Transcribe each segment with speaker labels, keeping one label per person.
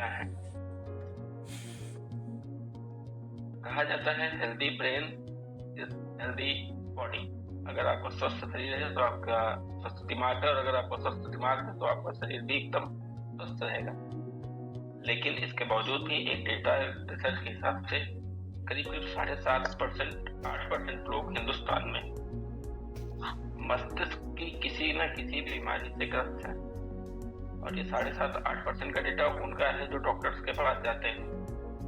Speaker 1: क्या है? कहा जाता है healthy brain is healthy body. अगर आपका स्वस्थ शरीर है तो आपका स्वस्थ दिमाग है, और अगर आपका स्वस्थ दिमाग है तो आपका शरीर भी एकदम स्वस्थ रहेगा। लेकिन इसके बावजूद भी एक डेटा रिसर्च के हिसाब से करीब करीब 7.5%, 8% लोग हिंदुस्तान में मस्तिष्क की किसी न किसी बीमारी से ग्रस्त है। और ये 7.5-8% का डेटा उनका है जो डॉक्टर्स के पास जाते हैं।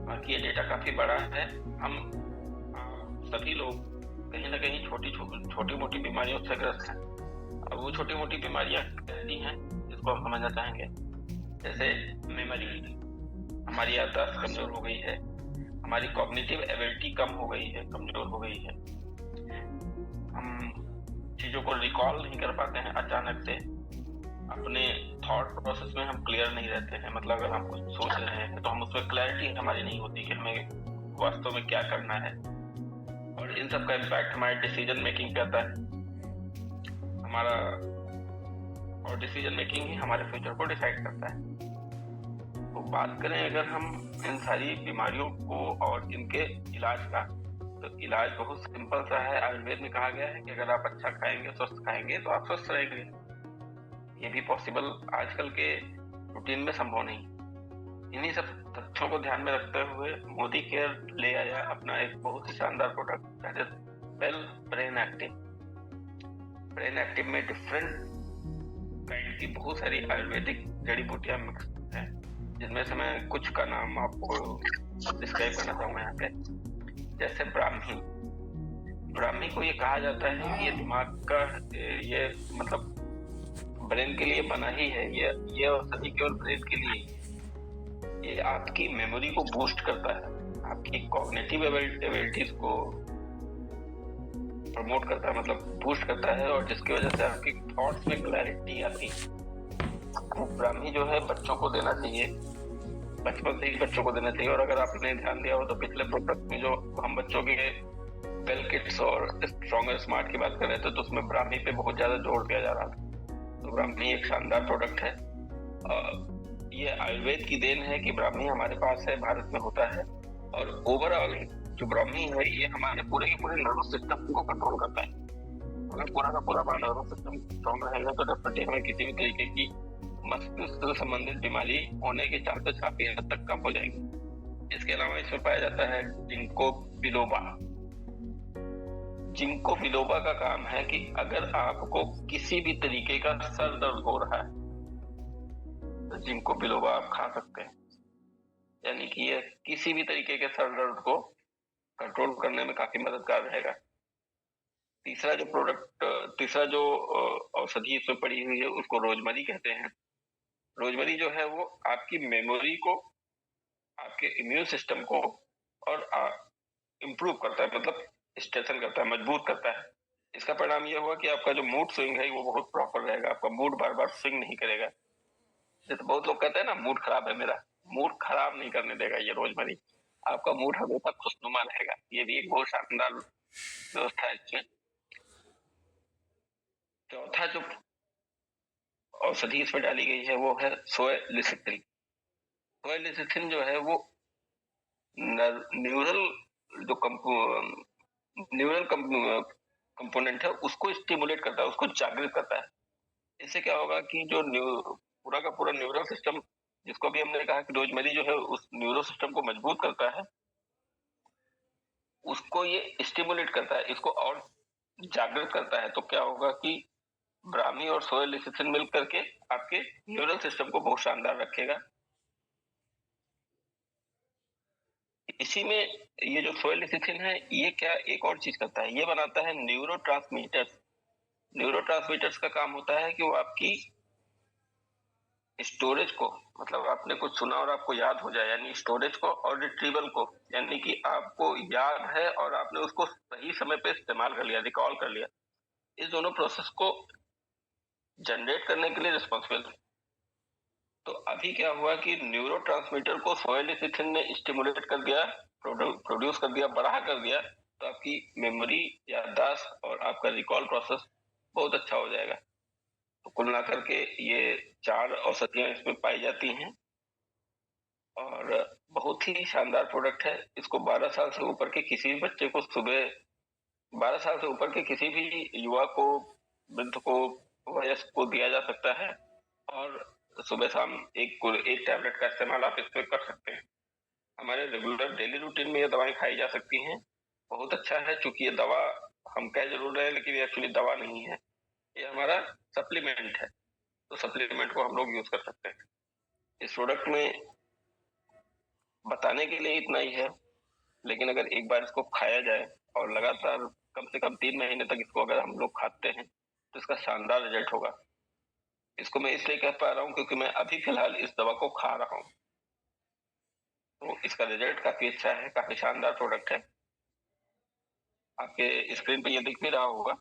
Speaker 1: बाकी ये डेटा काफी बड़ा है। हम सभी लोग कहीं ना कहीं छोटी मोटी बीमारियों से ग्रस्त हैं। अब वो छोटी मोटी बीमारियां कैसी हैं जिसको हम समझना चाहेंगे। जैसे मेमोरी, हमारी याददाश्त कमजोर हो गई है, हमारी कॉग्निटिव एबिलिटी कम हो गई है, कमजोर हो गई है। हम चीजों को रिकॉल नहीं कर पाते हैं अचानक से। अपने थॉट प्रोसेस में हम क्लियर नहीं रहते हैं। मतलब अगर हम कुछ सोच रहे हैं तो हम उसमें क्लैरिटी हमारी नहीं होती कि हमें वास्तव में क्या करना है। और इन सब का इम्पैक्ट हमारे डिसीजन मेकिंग पे आता है। हमारा और डिसीजन मेकिंग ही हमारे फ्यूचर को डिसाइड करता है। तो बात करें अगर हम इन सारी बीमारियों को और इनके इलाज का, तो इलाज बहुत सिंपल सा है। आयुर्वेद में कहा गया है कि अगर आप अच्छा खाएंगे, स्वस्थ खाएंगे तो आप स्वस्थ रहेंगे। ये भी पॉसिबल आजकल के रूटीन में संभव नहीं। इन्हीं सब तथ्यों को ध्यान में रखते हुए मोदी केयर ले आया अपना एक बहुत ही शानदार product, that is well brain active. Brain active में डिफरेंट काइंड की बहुत सारी आयुर्वेदिक जड़ी बूटियां मिक्स हैं, जिनमें से मैं कुछ का नाम आपको डिस्क्राइब करना चाहूंगा यहाँ पे। जैसे ब्राह्मी। ब्राह्मी को ये कहा जाता है कि ये दिमाग का, ये मतलब ब्रेन के लिए बना ही है। ये औषधि केवल ब्रेन के लिए ही है। ये आपकी मेमोरी को बूस्ट करता है, आपकी कॉग्निटिव एबिलिटीज को प्रमोट करता है, मतलब बूस्ट करता है, और जिसकी वजह से आपकी थॉट्स में क्लैरिटी आती है। ब्राह्मी जो है बच्चों को देना चाहिए, बचपन से ही बच्चों को देना चाहिए। और अगर आपने ध्यान दिया हो तो पिछले प्रोडक्ट में जो हम बच्चों के वेल किड्स और स्ट्रॉन्गर स्मार्ट की बात कर रहे थे, तो उसमें ब्राह्मी पे बहुत ज्यादा जोर दिया जा रहा था। तो ब्राह्मी एक शानदार प्रोडक्ट है। ये आयुर्वेद की देन है कि ब्राह्मी हमारे पास है, भारत में होता है। और ओवरऑल जो ब्राह्मी है ये हमारे पूरे के पूरे नर्वस सिस्टम को कंट्रोल करता है। अगर पूरा का पूरा नर्वस सिस्टम स्ट्रॉन्ग रहेगा तो डेफिनेटली हमें किसी भी तरीके की मस्तिष्क से संबंधित बीमारी होने के चांसेस काफी हद तक कम हो जाएंगे। इसके अलावा इसमें पाया जाता है जिंको बिलोबा। जिंको बिलोबा का काम है कि अगर आपको किसी भी तरीके का सर दर्द हो रहा है तो जिंको बिलोबा आप खा सकते हैं। यानी कि ये किसी भी तरीके के सर दर्द को कंट्रोल करने में काफी मददगार रहेगा। तीसरा जो औषधि इसमें पड़ी हुई है उसको रोजमरी कहते हैं। रोजमरी जो है वो आपकी मेमोरी को, आपके इम्यून सिस्टम को और इम्प्रूव करता है, मतलब स्ट्रेथन करता है, मजबूत करता है। इसका परिणाम यह हुआ कि आपका जो मूड स्विंग है वो बहुत प्रॉपर रहेगा। आपका मूड बार बार स्विंग नहीं करेगा। जैसे बहुत लोग कहते हैं ना, मूड खराब है मेरा, मूड खराब नहीं करने देगा ये रोजमरी। आपका मूड हमेशा खुशनुमा रहेगा। ये भी एक बहुत शानदार व्यवस्था है इसमें। चौथा जो औषधि इसमें डाली गई है वो है सोय लिसिथिन। सोय लिसिथिन जो है वो न्यूरल जो न्यूरल कंपोनेंट है उसको स्टिमुलेट करता है, उसको जागृत करता है। इससे क्या होगा कि जो पूरा का पूरा न्यूरल सिस्टम, जिसको भी हमने कहा कि रोजमेरी जो है उस न्यूरो सिस्टम को मजबूत करता है, उसको ये स्टिमुलेट करता है, इसको और जागृत करता है। तो क्या होगा कि ब्राह्मी और सोय लिसिथिन मिल करके आपके न्यूरल सिस्टम को बहुत शानदार रखेगा। इसी में ये जो सोय लिसिथिन है ये क्या एक और चीज करता है, ये बनाता है न्यूरोट्रांसमीटर्स। न्यूरोट्रांसमीटर्स का काम होता है कि वो आपकी स्टोरेज को, मतलब आपने कुछ सुना और आपको याद हो जाए, यानी स्टोरेज को, और रिट्रीवल को, यानी कि आपको याद है और आपने उसको सही समय पे इस्तेमाल कर लिया, रिकॉल कर लिया, इस दोनों प्रोसेस को जनरेट करने के लिए रिस्पॉन्सिबल है। तो अभी क्या हुआ कि न्यूरोट्रांसमीटर को सोय लिसिथिन ने स्टिमुलेट कर दिया, प्रोड्यूस कर दिया, बढ़ा कर दिया, तो आपकी मेमोरी, याददाश्त और आपका रिकॉल प्रोसेस बहुत अच्छा हो जाएगा। तो कुल मिलाकर के ये 4 औषधियां इसमें पाई जाती हैं। और बहुत ही शानदार प्रोडक्ट है। इसको 12 साल से ऊपर के किसी भी बच्चे को सुबह 12 साल से ऊपर के किसी भी युवा को, वृद्ध को, वयस्क को दिया जा सकता है और सुबह शाम एक टैबलेट का इस्तेमाल आप इस पे कर सकते हैं। हमारे रेगुलर डेली रूटीन में ये दवाएं खाई जा सकती हैं। बहुत अच्छा है, चूंकि ये दवा हम कह जरूर रहे हैं लेकिन ये एक्चुअली दवा नहीं है, ये हमारा सप्लीमेंट है। तो सप्लीमेंट को हम लोग यूज कर सकते हैं। इस प्रोडक्ट में बताने के लिए इतना ही है, लेकिन अगर एक बार इसको खाया जाए और लगातार कम से कम 3 महीने तक इसको अगर हम लोग खाते हैं तो इसका शानदार रिजल्ट होगा। इसको मैं इसलिए कह पा रहा हूँ क्योंकि मैं अभी फिलहाल इस दवा को खा रहा हूँ, तो इसका रिजल्ट काफी अच्छा है, काफी शानदार प्रोडक्ट है। आपके स्क्रीन पे ये दिख भी रहा होगा।